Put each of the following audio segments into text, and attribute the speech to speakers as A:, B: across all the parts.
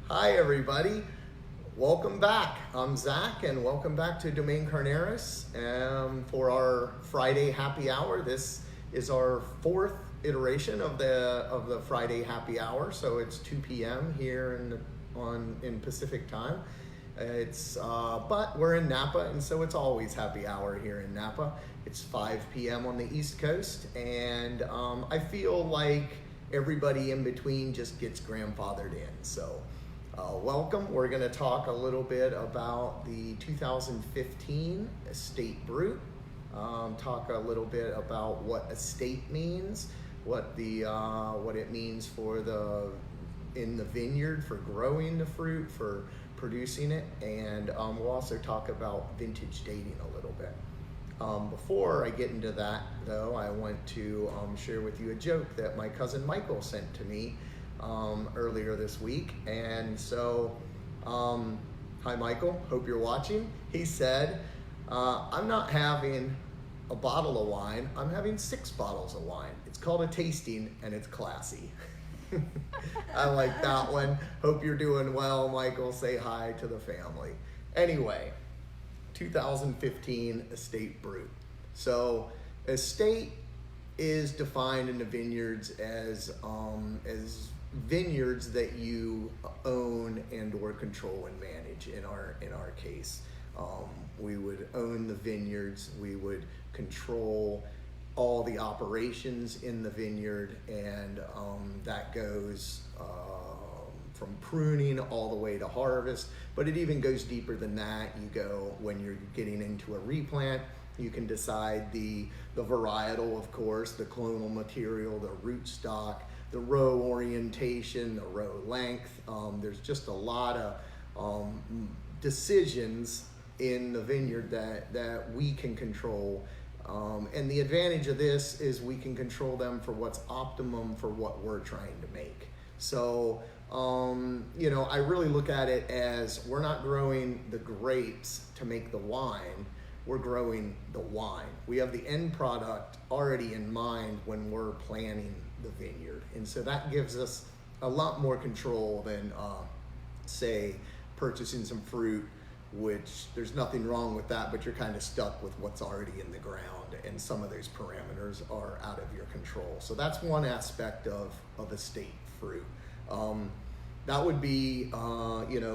A: Hi everybody, welcome back. I'm Zach and welcome back to Domaine Carneros for our Friday happy hour. This is our fourth iteration of the Friday happy hour, so it's 2 p.m. here in Pacific time. But we're in Napa, and so it's always happy hour here in Napa. It's 5 p.m. on the East Coast, and I feel like everybody in between just gets grandfathered in. So welcome. We're going to talk a little bit about the 2015 Estate Brut. Talk a little bit about what estate means, what it means in the vineyard for growing the fruit, for producing it, and we'll also talk about vintage dating a little bit. Before I get into that, though, I want to share with you a joke that my cousin Michael sent to me earlier this week. And so, hi Michael, hope you're watching. He said, I'm not having a bottle of wine, I'm having 6 bottles of wine. It's called a tasting and it's classy. I like that one. Hope you're doing well, Michael. Say hi to the family. Anyway, 2015 Estate Brut. So estate is defined in the vineyards as vineyards that you own and or control and manage. In our case, we would own the vineyards. We would control all the operations in the vineyard, and that goes from pruning all the way to harvest, but it even goes deeper than that. You go, when you're getting into a replant, you can decide the varietal, of course, the clonal material, the root stock, the row orientation, the row length. There's just a lot of decisions in the vineyard that we can control. And the advantage of this is we can control them for what's optimum for what we're trying to make. So, I really look at it as we're not growing the grapes to make the wine, we're growing the wine. We have the end product already in mind when we're planning the vineyard. And so that gives us a lot more control than, say, purchasing some fruit, which there's nothing wrong with that, but you're kind of stuck with what's already in the ground, and some of those parameters are out of your control. So that's one aspect of estate fruit. That would be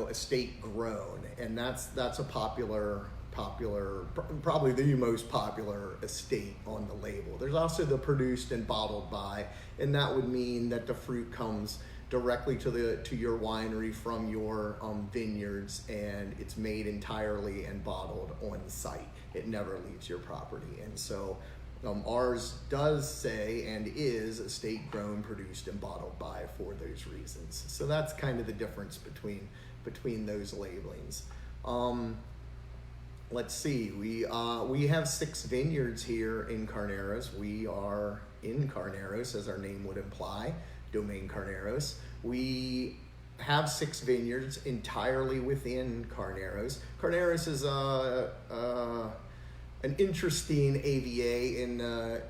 A: estate grown, and that's a popular, probably the most popular estate on the label. There's also the produced and bottled by, and that would mean that the fruit comes directly to your winery from your vineyards, and it's made entirely and bottled on site. It never leaves your property. And so ours does say and is estate grown, produced, and bottled by for those reasons. So that's kind of the difference between those labelings. Let's see, we have 6 vineyards here in Carneros. We are in Carneros, as our name would imply, Domaine Carneros. We have 6 vineyards entirely within Carneros. Carneros is an interesting AVA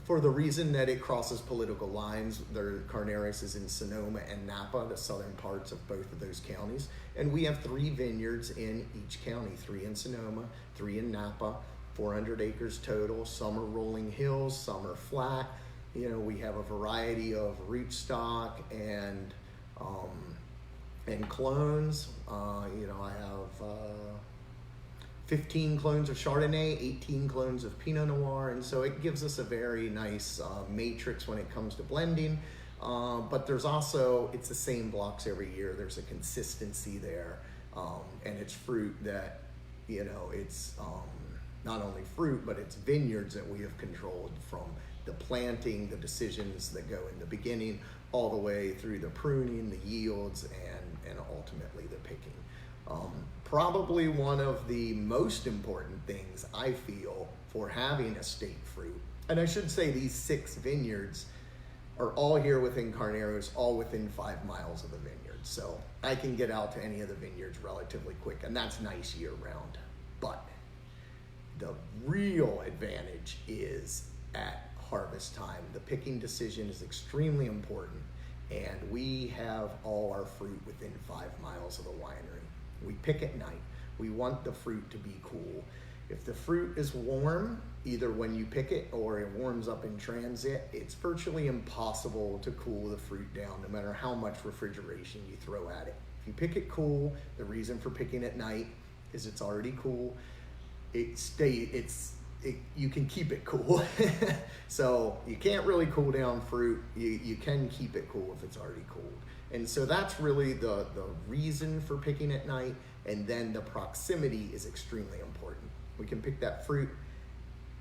A: for the reason that it crosses political lines. Carneros is in Sonoma and Napa, the southern parts of both of those counties. And we have 3 vineyards in each county, 3 in Sonoma, 3 in Napa, 400 acres total. Some are rolling hills, some are flat. We have a variety of rootstock and clones. I have 15 clones of Chardonnay, 18 clones of Pinot Noir, and so it gives us a very nice matrix when it comes to blending. But there's also, it's the same blocks every year. There's a consistency there, and it's fruit that, it's not only fruit, but it's vineyards that we have controlled from the planting, the decisions that go in the beginning, all the way through the pruning, the yields, and ultimately the picking. Probably one of the most important things I feel for having estate fruit, and I should say these 6 vineyards are all here within Carneros, all within 5 miles of the vineyard. So I can get out to any of the vineyards relatively quick, and that's nice year round. But the real advantage is at harvest time. The picking decision is extremely important, and we have all our fruit within 5 miles of the winery. We pick at night. We want the fruit to be cool. If the fruit is warm, either when you pick it or it warms up in transit, it's virtually impossible to cool the fruit down, no matter how much refrigeration you throw at it. If you pick it cool, the reason for picking at night is it's already cool. You can keep it cool. So you can't really cool down fruit. You can keep it cool if it's already cooled. And so that's really the reason for picking at night. And then the proximity is extremely important. We can pick that fruit.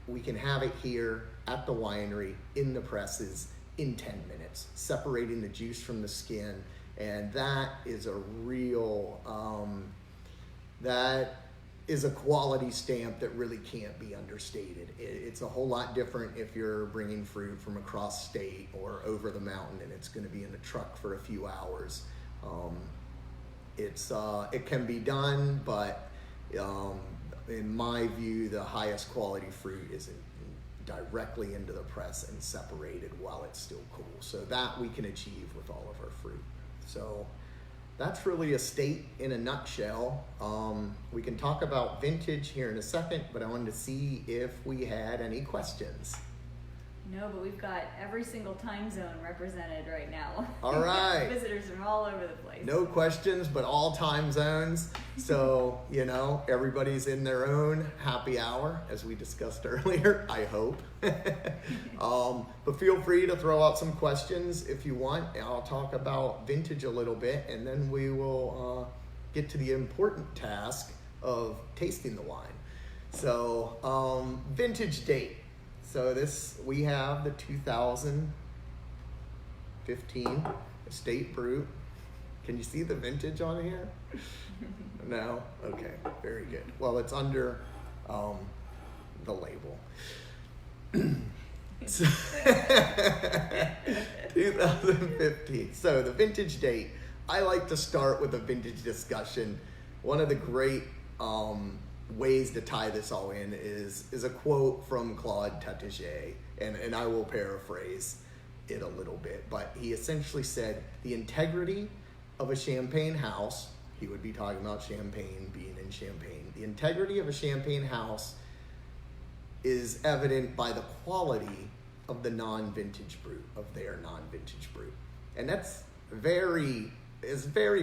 A: We can have it here at the winery in the presses in 10 minutes, separating the juice from the skin. And that is a real, that is a quality stamp that really can't be understated. It's a whole lot different if you're bringing fruit from across state or over the mountain and it's going to be in a truck for a few hours. It can be done, but in my view, the highest quality fruit is directly into the press and separated while it's still cool. So that we can achieve with all of our fruit. So that's really estate in a nutshell. We can talk about vintage here in a second, but I wanted to see if we had any questions.
B: No, but we've got every single time zone represented right now.
A: All right.
B: Visitors from all over the place.
A: No questions, but all time zones. So, everybody's in their own happy hour, as we discussed earlier, I hope. But feel free to throw out some questions if you want. I'll talk about vintage a little bit, and then we will get to the important task of tasting the wine. So, vintage date. So we have the 2015 Estate Brut. Can you see the vintage on here? No? Okay, very good. Well, it's under the label. 2015. So the vintage date. I like to start with a vintage discussion. One of the great ways to tie this all in is a quote from Claude Taittinger, and I will paraphrase it a little bit, but he essentially said, the integrity of a champagne house, he would be talking about Champagne, being in Champagne, the integrity of a champagne house is evident by the quality of the non-vintage brut, of their non-vintage brut. And that's very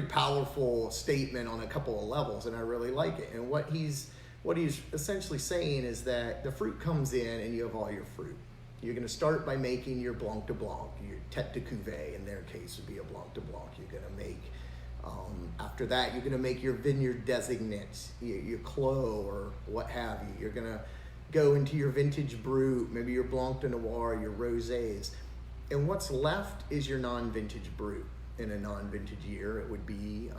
A: powerful statement on a couple of levels, and I really like it. And what he's essentially saying is that the fruit comes in and you have all your fruit. You're going to start by making your Blanc de Blanc, your Tête de Cuvée, in their case would be a Blanc de Blanc. You're going to make, after that, you're going to make your vineyard designates, your Clos or what have you. You're going to go into your vintage brut, maybe your Blanc de Noir, your Rosés. And what's left is your non-vintage brut. In a non-vintage year, it would be,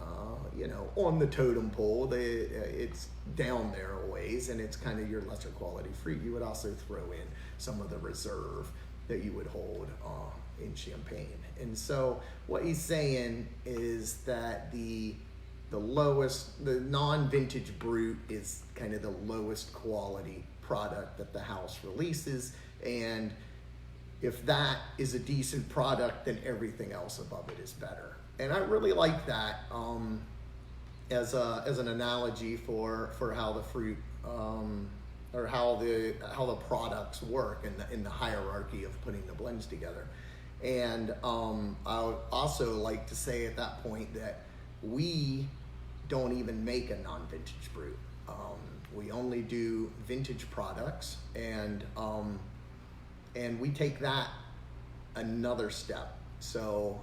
A: on the totem pole. It's down there a ways, and it's kind of your lesser quality fruit. You would also throw in some of the reserve that you would hold in Champagne. And so what he's saying is that the non-vintage brut is kind of the lowest quality product that the house releases, and if that is a decent product, then everything else above it is better. And I really like that as an analogy for how the fruit or how the products work in the hierarchy of putting the blends together. And I would also like to say at that point that we don't even make a non-vintage brut. We only do vintage products, and we take that another step. So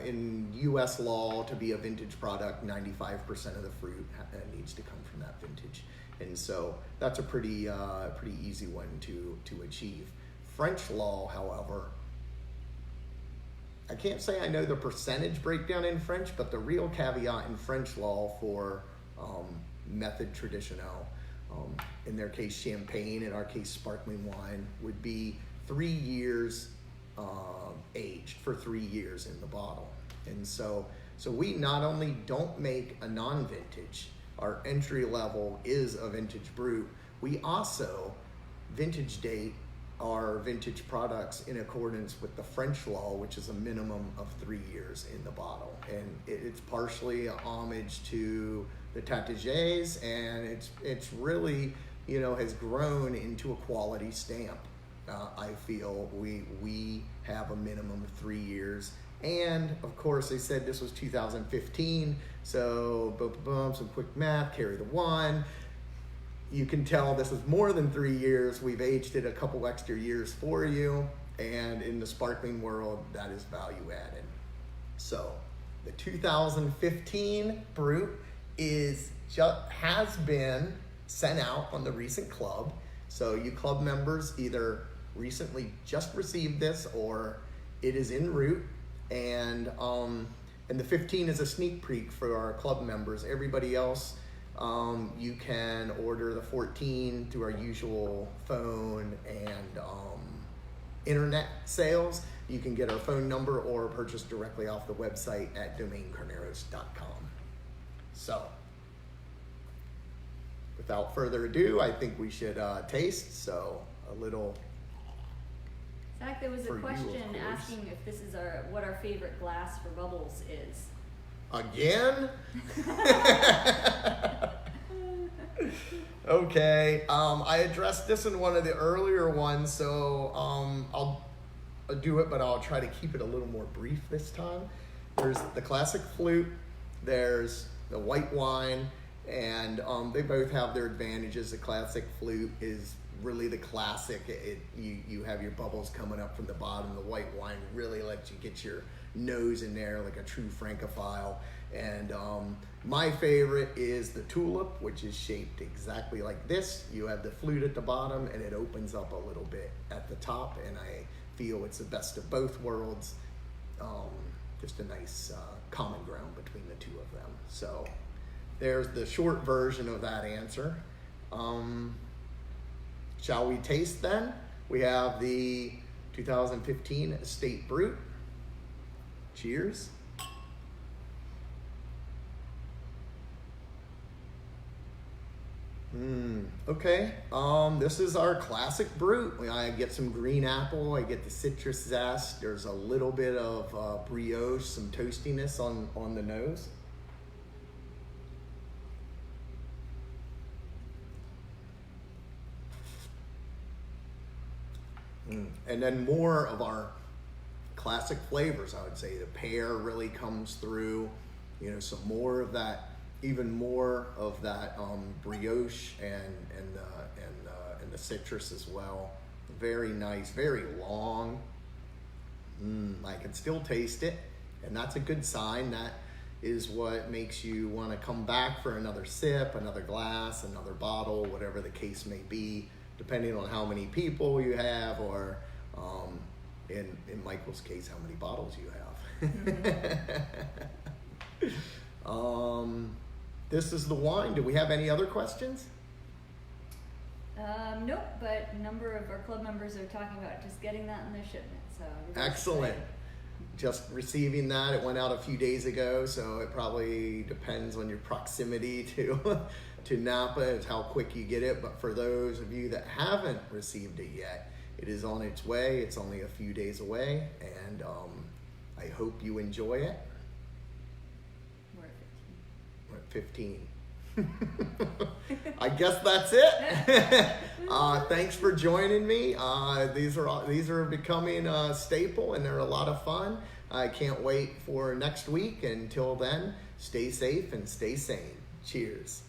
A: in U.S. law, to be a vintage product, 95% of the fruit needs to come from that vintage. And so that's a pretty easy one to achieve. French law, however, I can't say I know the percentage breakdown in French, but the real caveat in French law for method traditionnel, in their case Champagne, in our case sparkling wine, would be 3 years aged, for 3 years in the bottle. And so we not only don't make a non-vintage, our entry level is a vintage brut, we also vintage date our vintage products in accordance with the French law, which is a minimum of 3 years in the bottle. And it's partially a homage to the Tatagés, and it's really, you know, has grown into a quality stamp. I feel we have a minimum of 3 years. And of course, they said this was 2015, so boom, boom, boom, some quick math, carry the one. You can tell this is more than 3 years. We've aged it a couple extra years for you, and in the sparkling world, that is value added. So the 2015 Brut has been sent out on the recent club. So you club members either recently just received this or it is en route. And the 15 is a sneak peek for our club members. Everybody else, you can order the 14 through our usual phone and internet sales. You can get our phone number or purchase directly off the website at domaincarneros.com. So, without further ado, I think we should taste. So, a little.
B: Zach, there was a
A: For you, of
B: question
A: course.
B: asking if this is what our favorite glass for bubbles is.
A: Again? Okay, I addressed this in one of the earlier ones, so I'll do it, but I'll try to keep it a little more brief this time. There's the classic flute, there's the white wine, and they both have their advantages. The classic flute is really the classic. You have your bubbles coming up from the bottom. The white wine really lets you get your nose in there like a true Francophile. And my favorite is the tulip, which is shaped exactly like this. You have the flute at the bottom and it opens up a little bit at the top, and I feel it's the best of both worlds. Just a nice common ground between the two of them. So there's the short version of that answer. Shall we taste then? We have the 2015 Estate Brut. Cheers. Okay, this is our classic Brut. I get some green apple, I get the citrus zest, there's a little bit of brioche, some toastiness on the nose. And then more of our classic flavors, I would say. The pear really comes through, you know, some more of that, even more of that brioche and the citrus as well. Very nice, very long. I can still taste it, and that's a good sign. That is what makes you want to come back for another sip, another glass, another bottle, whatever the case may be, depending on how many people you have, or in Michael's case, how many bottles you have. This is the wine. Do we have any other questions?
B: Nope, but a number of our club members are talking about just getting that in their shipment. So
A: Excellent. Just receiving that. It went out a few days ago, so it probably depends on your proximity to Napa, is how quick you get it. But for those of you that haven't received it yet, it is on its way. It's only a few days away, and I hope you enjoy it. We're at 15. I guess that's it. Thanks for joining me. These are becoming a staple, and they're a lot of fun. I can't wait for next week. Until then, stay safe and stay sane. Cheers.